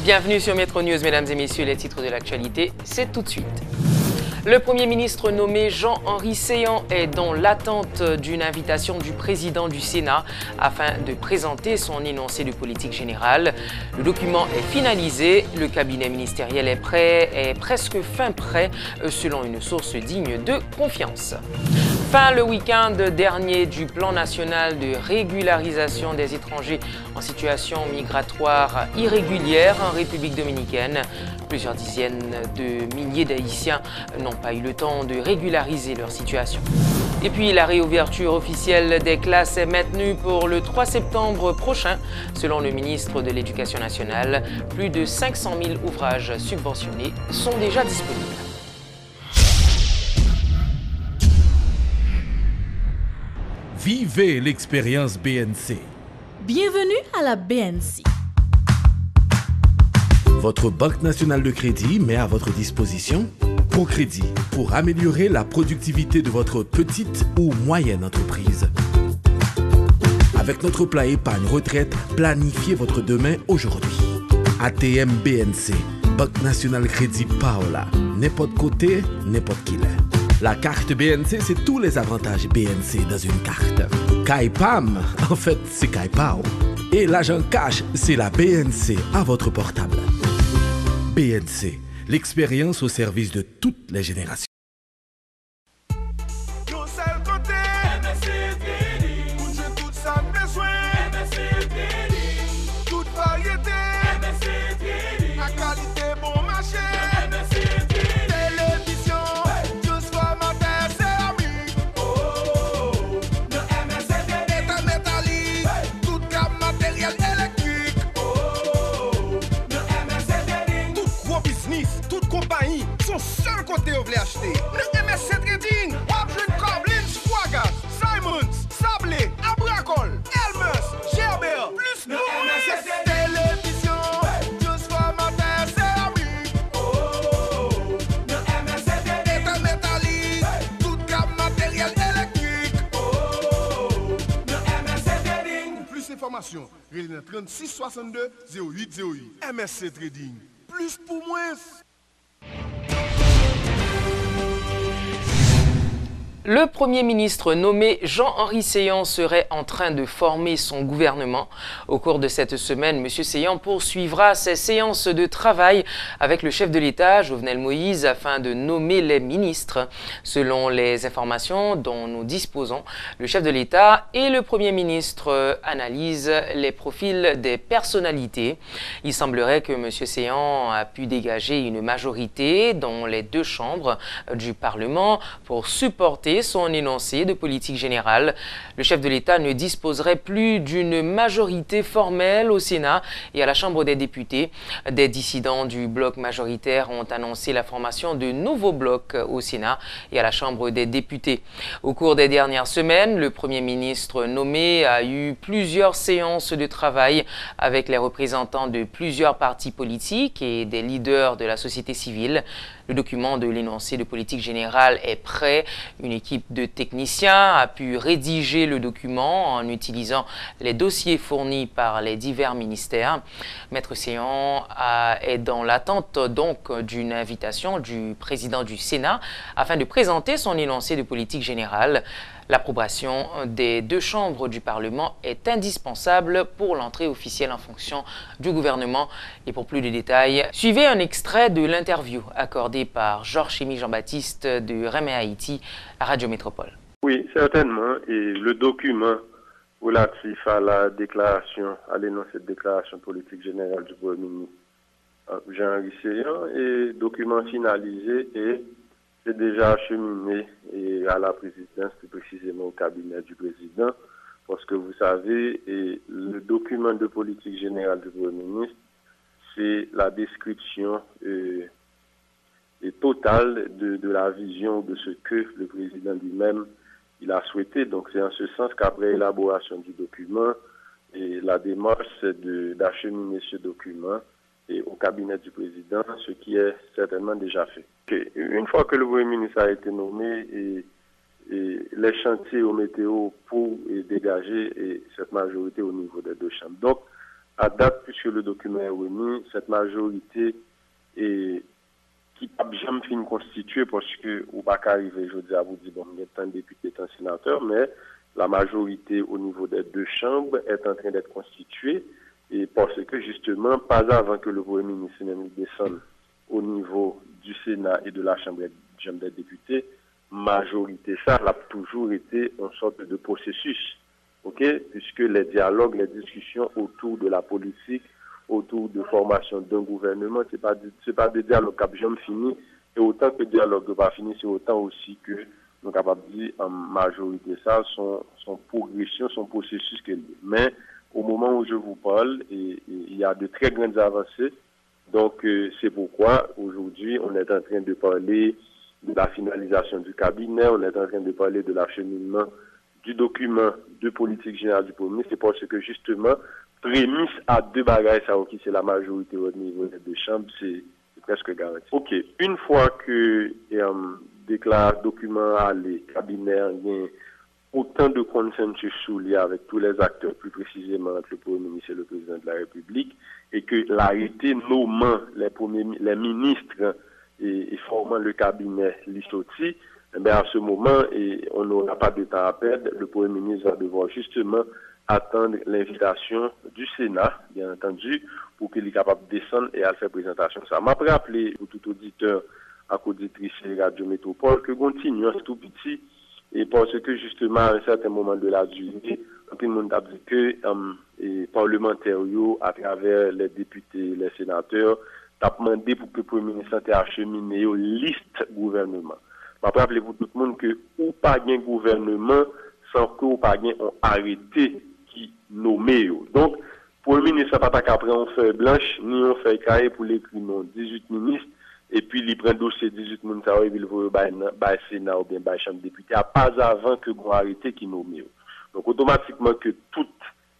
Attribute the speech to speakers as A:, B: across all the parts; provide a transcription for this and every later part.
A: Bienvenue sur Métro News, mesdames et messieurs, les titres de l'actualité, c'est tout de suite. Le Premier ministre nommé Jean-Henri Séan est dans l'attente d'une invitation du président du Sénat afin de présenter son énoncé de politique générale. Le document est finalisé, le cabinet ministériel est presque fin prêt selon une source digne de confiance. Fin le week-end dernier du plan national de régularisation des étrangers en situation migratoire irrégulière en République dominicaine. Plusieurs dizaines de milliers d'Haïtiens n'ont pas eu le temps de régulariser leur situation. Et puis la réouverture officielle des classes est maintenue pour le 3 septembre prochain. Selon le ministre de l'Éducation nationale, plus de 500 000 ouvrages subventionnés sont déjà disponibles.
B: Vivez l'expérience BNC.
C: Bienvenue à la BNC.
B: Votre Banque nationale de crédit met à votre disposition ProCrédit pour améliorer la productivité de votre petite ou moyenne entreprise. Avec notre plat épargne retraite, planifiez votre demain aujourd'hui. ATM BNC, Banque nationale crédit Paola. N'importe côté, n'importe qui l'est. La carte BNC, c'est tous les avantages BNC dans une carte. Kaipam, en fait, c'est Kaipao. Et l'argent cash, c'est la BNC à votre portable. BNC, l'expérience au service de toutes les générations.
D: Acheter. Le MSC Trading, Wabjun Coblins, Fwagas, Simons, Sablé, Abracol, Elmus, Gerber, plus le MSC Télévision, juste formateur, c'est ami. Oh, le MSC État métallique, tout gamme matériel électrique. Oh, le MSC Trading. Pour plus d'informations, relais 36 62 08 08. MSC Trading, plus pour moins.
A: Le Premier ministre nommé Jean-Henri Séan serait en train de former son gouvernement. Au cours de cette semaine, M. Séan poursuivra ses séances de travail avec le chef de l'État, Jovenel Moïse, afin de nommer les ministres. Selon les informations dont nous disposons, le chef de l'État et le Premier ministre analysent les profils des personnalités. Il semblerait que M. Séan a pu dégager une majorité dans les deux chambres du Parlement pour supporter son énoncé de politique générale. Le chef de l'État ne disposerait plus d'une majorité formelle au Sénat et à la Chambre des députés. Des dissidents du bloc majoritaire ont annoncé la formation de nouveaux blocs au Sénat et à la Chambre des députés. Au cours des dernières semaines, le Premier ministre nommé a eu plusieurs séances de travail avec les représentants de plusieurs partis politiques et des leaders de la société civile. Le document de l'énoncé de politique générale est prêt. Une équipe de techniciens a pu rédiger le document en utilisant les dossiers fournis par les divers ministères. Maître Séan est dans l'attente donc d'une invitation du président du Sénat afin de présenter son énoncé de politique générale. L'approbation des deux chambres du Parlement est indispensable pour l'entrée officielle en fonction du gouvernement. Et pour plus de détails, suivez un extrait de l'interview accordée par Georges-Chémy Jean-Baptiste de Remé Haïti à Radio Métropole.
E: Oui, certainement. Et le document relatif à la déclaration, à l'énoncé de déclaration politique générale du Premier ministre Jean-Henri Séan est document finalisé et c'est déjà acheminé à la présidence, plus précisément au cabinet du président, parce que vous savez, le document de politique générale du Premier ministre, c'est la description totale de la vision de ce que le président lui-même il a souhaité. Donc c'est en ce sens qu'après élaboration du document, la démarche c'est d'acheminer ce document au cabinet du président, ce qui est certainement déjà fait. Une fois que le Premier ministre a été nommé, les chantiers au météo pour dégager cette majorité au niveau des deux chambres. Donc, À date, puisque le document est remis, cette majorité est qui n'a jamais fini constituée parce que ou pas qu'arriver, je dis à vous dire, bon, il y a un député, un sénateur, mais la majorité au niveau des deux chambres est en train d'être constituée et parce que justement, pas avant que le Premier ministre même descende au niveau du Sénat et de la Chambre des députés, majorité, ça a toujours été une sorte de processus, ok, puisque les dialogues, les discussions autour de la politique, autour de formation d'un gouvernement, c'est pas des dialogues qui n'ont jamais fini, et autant que le dialogue n'a pas fini, c'est autant aussi que nous sommes capables de dire en majorité ça, son progression, son processus qu'elle est. Mais au moment où je vous parle, il y a de très grandes avancées. Donc, c'est pourquoi aujourd'hui, on est en train de parler de la finalisation du cabinet, on est en train de parler de l'acheminement du document de politique générale du Premier ministre. C'est parce que justement, prémisse à deux bagages, ça qui c'est la majorité au niveau des deux chambres, c'est presque garanti. Ok, une fois que document à les cabinets, il y a autant de consensus soulié avec tous les acteurs, plus précisément entre le Premier ministre et le Président de la République, et que l'arrêté nommant les ministres et formant le cabinet l'issoti, à ce moment, on n'aura pas de temps à perdre, le Premier ministre va devoir justement attendre l'invitation du Sénat, bien entendu, pour qu'il soit capable de descendre et à faire présentation. Ça m'a rappelé pour tout auditeur à auditrice Radio Métropole que continue tout petit et parce que justement à un certain moment de la durée, tout le monde a dit que les parlementaires à travers les députés, les sénateurs, a demandé pour que le Premier ministre achemine une liste gouvernement. Je rappelle pour tout le monde que ou pas un gouvernement sans que ou pas un arrêté qui nommé. Donc, pour le ministre, pas qu'après on fait blanche, ni on fait carré pour l'écrire non 18 ministres, et puis il prend dossier 18 ministres, il veut le Sénat ou bien la Chambre des députés, pas avant que on arrêté qui nommé. Donc, automatiquement que tout,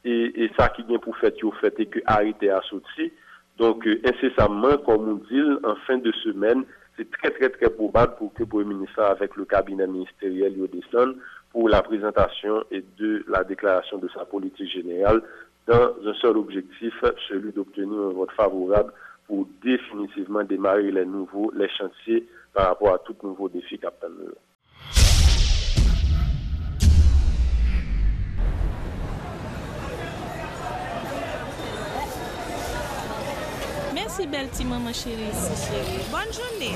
E: et ça qui vient pour faire, et que arrêté a sorti. Donc, incessamment, comme on dit, en fin de semaine, c'est très, très, très probable pour que le Premier ministre, avec le cabinet ministériel, il descende pour la présentation et de la déclaration de sa politique générale dans un seul objectif, celui d'obtenir un vote favorable pour définitivement démarrer les chantiers par rapport à tout nouveau défi qu'attend nous.
F: Merci, belle petite maman chérie. Bonne journée.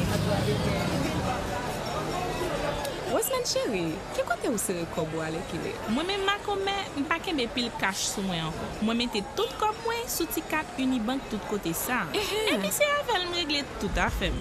G: Osman chérie, qui côté où c'est le corbeau à l'équilibre?
F: Moi-même, ma commère, je ne pas qu'un pile cash sur moi encore. Moi, je mets tout comme moi sous T4 Unibank tout côté ça. Et puis, c'est avec me régler tout à fait.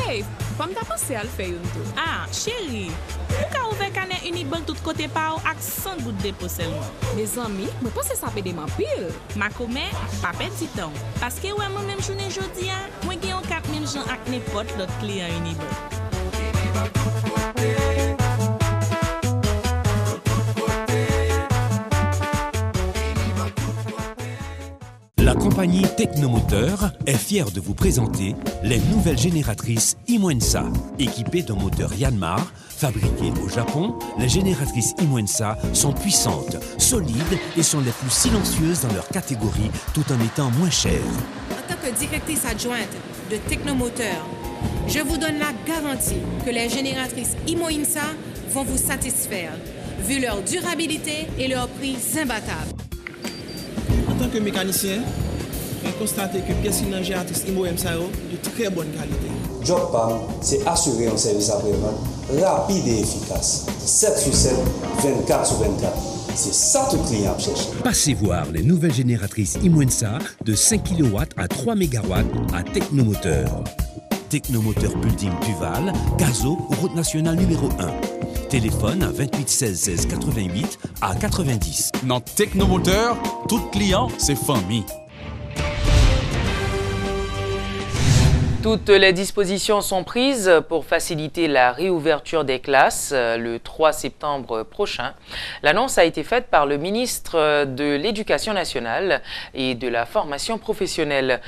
G: Hey, comme t'as pensé à le faire une tour?
F: Ah, chérie. Pourquoi ouvrir canet Unibank tout côté par ou avec 100 gouttes de dépôt seulement?
G: Mes amis, moi pense que ça peut démarrer pile.
F: Ma commère, pas petit temps. Parce que ouais, moi-même journée jeudi, moi j'ai 4000 gens avec n'importe l'autre client Unibank.
H: La compagnie Technomoteur est fière de vous présenter les nouvelles génératrices Imwensa. Équipées d'un moteur Yanmar, fabriquées au Japon, les génératrices Imwensa sont puissantes, solides et sont les plus silencieuses dans leur catégorie tout en étant moins chères.
I: En tant que directrice adjointe de Technomoteur, je vous donne la garantie que les génératrices Imwensa vont vous satisfaire, vu leur durabilité et leur prix imbattable.
J: En tant que mécanicien, j'ai constaté que pièces génératrices Imwensa de très bonne qualité.
K: Job PAM, c'est assurer un service après-vente rapide et efficace. 7 sur 7, 24 sur 24. C'est ça tout client cherche.
H: Passez voir les nouvelles génératrices Imwensa de 5 kW à 3 MW à Technomoteur. Technomoteur Building Duval, Gazo, route nationale numéro 1. Téléphone à 28 16 16 88 à 90.
L: Dans Technomoteur, tout client, c'est famille.
A: Toutes les dispositions sont prises pour faciliter la réouverture des classes le 3 septembre prochain. L'annonce a été faite par le ministre de l'Éducation nationale et de la formation professionnelle.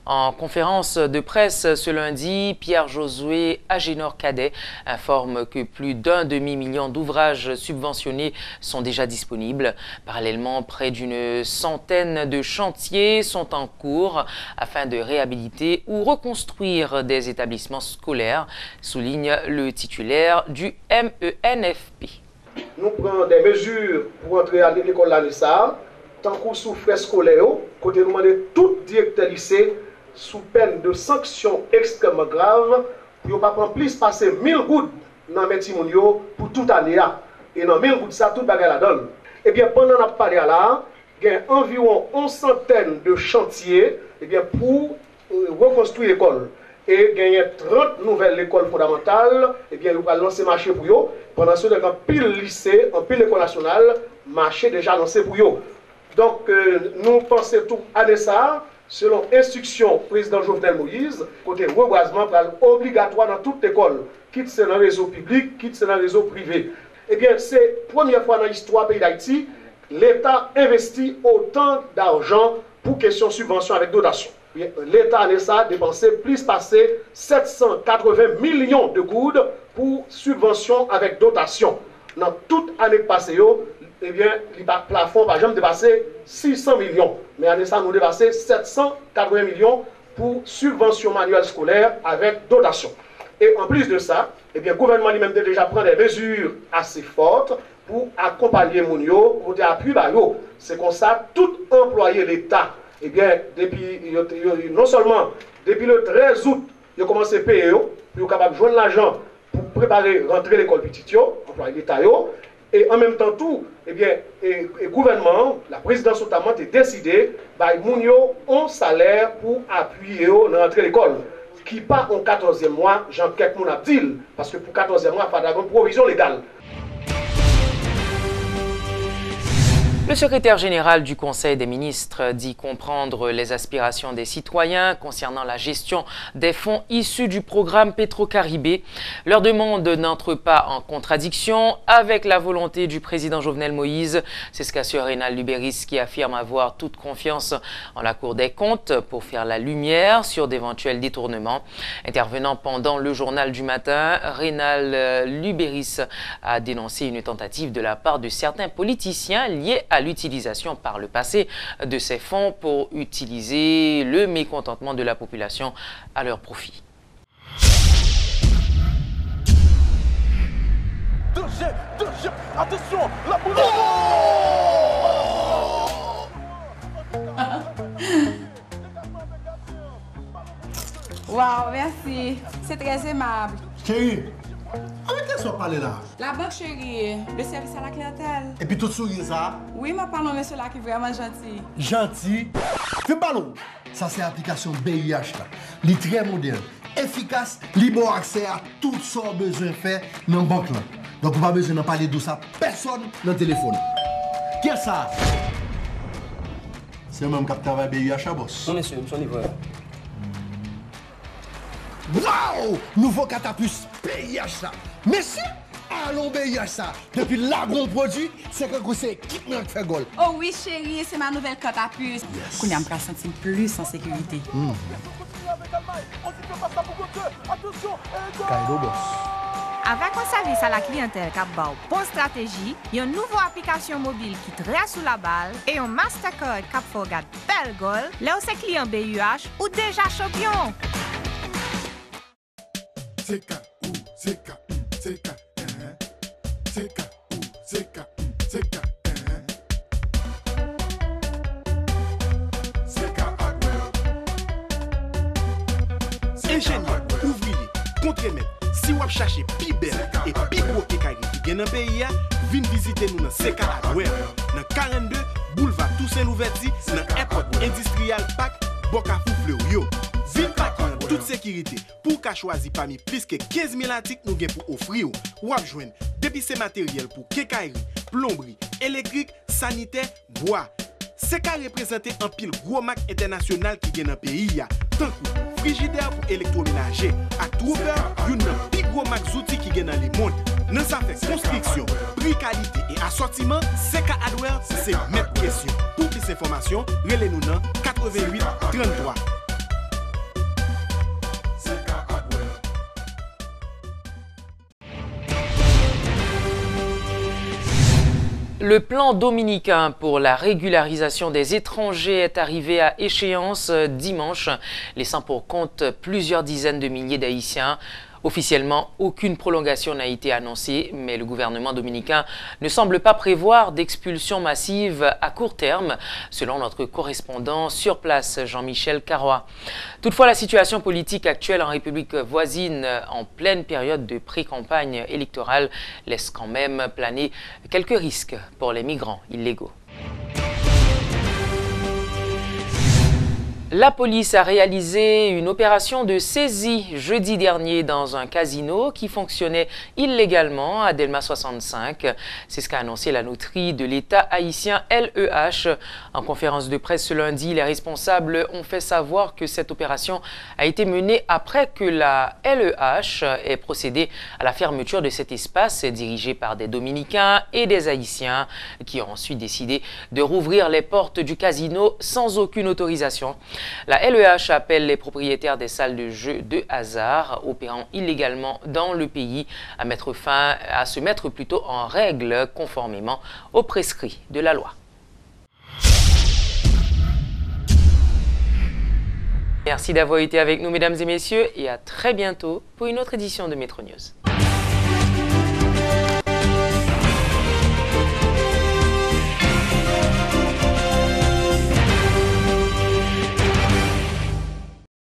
A: En conférence de presse ce lundi, Pierre-Josué Agénor-Cadet informe que plus d'un demi-million d'ouvrages subventionnés sont déjà disponibles. Parallèlement, près d'une centaine de chantiers sont en cours afin de réhabiliter ou reconstruire des établissements scolaires, souligne le titulaire du MENFP.
M: Nous prenons des mesures pour entrer à l'école l'ANESA, tant qu'on sous frais scolaires, côté nous demander tout directeur lycée sous peine de sanctions extrêmement graves, pour ne pas prendre plus passer 1000 gouttes dans le métier pour toute année. Et dans 1000 gouttes, ça, tout bagarre la donne. Eh bien, pendant qu'on a parlé là, il y a environ 11 centaines de chantiers pour reconstruire l'école. Et il y a 30 nouvelles écoles fondamentales, eh bien, nous allons lancer le marché pour eux. Pendant ce temps, pile lycée, en pile école nationale, marché déjà lancé pour eux. Donc, nous pensons tout à ça, selon instruction président Jovenel Moïse, côté reboisement obligatoire dans toute école, quitte c'est dans le réseau public, quitte c'est dans le réseau privé. Eh bien, c'est la première fois dans l'histoire du pays d'Haïti, l'État investit autant d'argent pour question subvention avec dotation. L'État a dépensé plus passé 780 millions de goudes pour subvention avec dotation. Dans toute année passée, eh bien, le plafond va jamais dépasser 600 millions. Mais année ça, nous dépassé 780 millions pour subvention manuelle scolaire avec dotation. Et en plus de ça, eh bien, le gouvernement lui-même déjà prend des mesures assez fortes pour accompagner Mounio, côté appui Bayo. C'est comme ça, tout employé l'État, eh bien, non seulement depuis le 13 août, il a commencé à payer, il est capable de joindre l'argent pour préparer rentrer l'école petite, employé l'État. Et en même temps, tout, eh bien, le gouvernement, la présidence notamment, a décidé de un salaire pour appuyer dans l'entrée de l'école. Qui part en 14e mois, Jean-Kek Mounabdil, parce que pour 14e mois, il faut avoir une provision légale.
A: Le secrétaire général du Conseil des ministres dit comprendre les aspirations des citoyens concernant la gestion des fonds issus du programme Petro-Caribé. Leur demande n'entre pas en contradiction avec la volonté du président Jovenel Moïse. C'est ce qu'assure Rénal Lubéris, qui affirme avoir toute confiance en la Cour des comptes pour faire la lumière sur d'éventuels détournements. Intervenant pendant le journal du matin, Rénal Lubéris a dénoncé une tentative de la part de certains politiciens liés à l'utilisation par le passé de ces fonds pour utiliser le mécontentement de la population à leur profit.
D: Attention, la boule.
G: Wow, merci. C'est très aimable.
N: Chérie, avec qui sont parlé là?
G: La banque, chérie. Le service à la clientèle.
N: Et puis tout souris ça?
G: Oui, mais parlons de monsieur là qui est vraiment gentil.
N: Gentil? Fais ballon. Ça, c'est l'application BIH là. Elle est très moderne, efficace, libre accès à tout ce qu'on a besoin de faire dans la banque là. Donc, on n'a pas besoin de parler de ça personne dans le téléphone. Qui est ça? C'est moi qui travaille BIH à boss.
O: Non, monsieur, je suis livreur.
N: Waouh! Nouveau catapus BIH ça. Merci! Allons BIH ça. Depuis là gros produit, c'est que c'est équipement qui fait gol.
G: Oh oui, chérie, c'est ma nouvelle catapus.
N: Yes.
G: Qu'on a me sentir plus en sécurité.
N: Kaido boss.
P: Avec un service à la clientèle qui a bonne stratégie, une nouvelle application mobile qui trace sous la balle et un Mastercard qui fait regarder belle goal, là où c'est client BUH ou déjà champion.
Q: Ingénieur, ouvrier, contremaître, si vous cherchez plus belle et plus gros qui est dans le pays, venez visiter nous dans CK Hardware, dans 42 boulevard Toussaint Louverture, dans l'airport industriel Park, Bokafou Fleurio. Venez prendre toute sécurité pour qu'à choisir parmi plus que 15 000 articles nous gagnons pour offrir ou à joindre depuis ces matériels pour quincaillerie, plomberie, électrique, sanitaire, bois. CK représente un pile gros marque international qui gagne dans le pays, tant que frigidaire pour électroménager, à trouver une plus gros marque outils qui gagne dans le monde. Dans sa fait construction, prix, qualité et assortiment, CK Hardware, c'est mettre question. Pour plus d'informations, relez-nous dans 88 33.
A: Le plan dominicain pour la régularisation des étrangers est arrivé à échéance dimanche, laissant pour compte plusieurs dizaines de milliers d'Haïtiens. Officiellement, aucune prolongation n'a été annoncée, mais le gouvernement dominicain ne semble pas prévoir d'expulsion massive à court terme, selon notre correspondant sur place, Jean-Michel Carrois. Toutefois, la situation politique actuelle en République voisine, en pleine période de pré-campagne électorale, laisse quand même planer quelques risques pour les migrants illégaux. La police a réalisé une opération de saisie jeudi dernier dans un casino qui fonctionnait illégalement à Delma 65. C'est ce qu'a annoncé la notaire de l'État haïtien LEH. En conférence de presse ce lundi, les responsables ont fait savoir que cette opération a été menée après que la LEH ait procédé à la fermeture de cet espace dirigé par des Dominicains et des Haïtiens qui ont ensuite décidé de rouvrir les portes du casino sans aucune autorisation. La LEH appelle les propriétaires des salles de jeu de hasard opérant illégalement dans le pays à se mettre plutôt en règle conformément aux prescrits de la loi. Merci d'avoir été avec nous, mesdames et messieurs, et à très bientôt pour une autre édition de Métro News.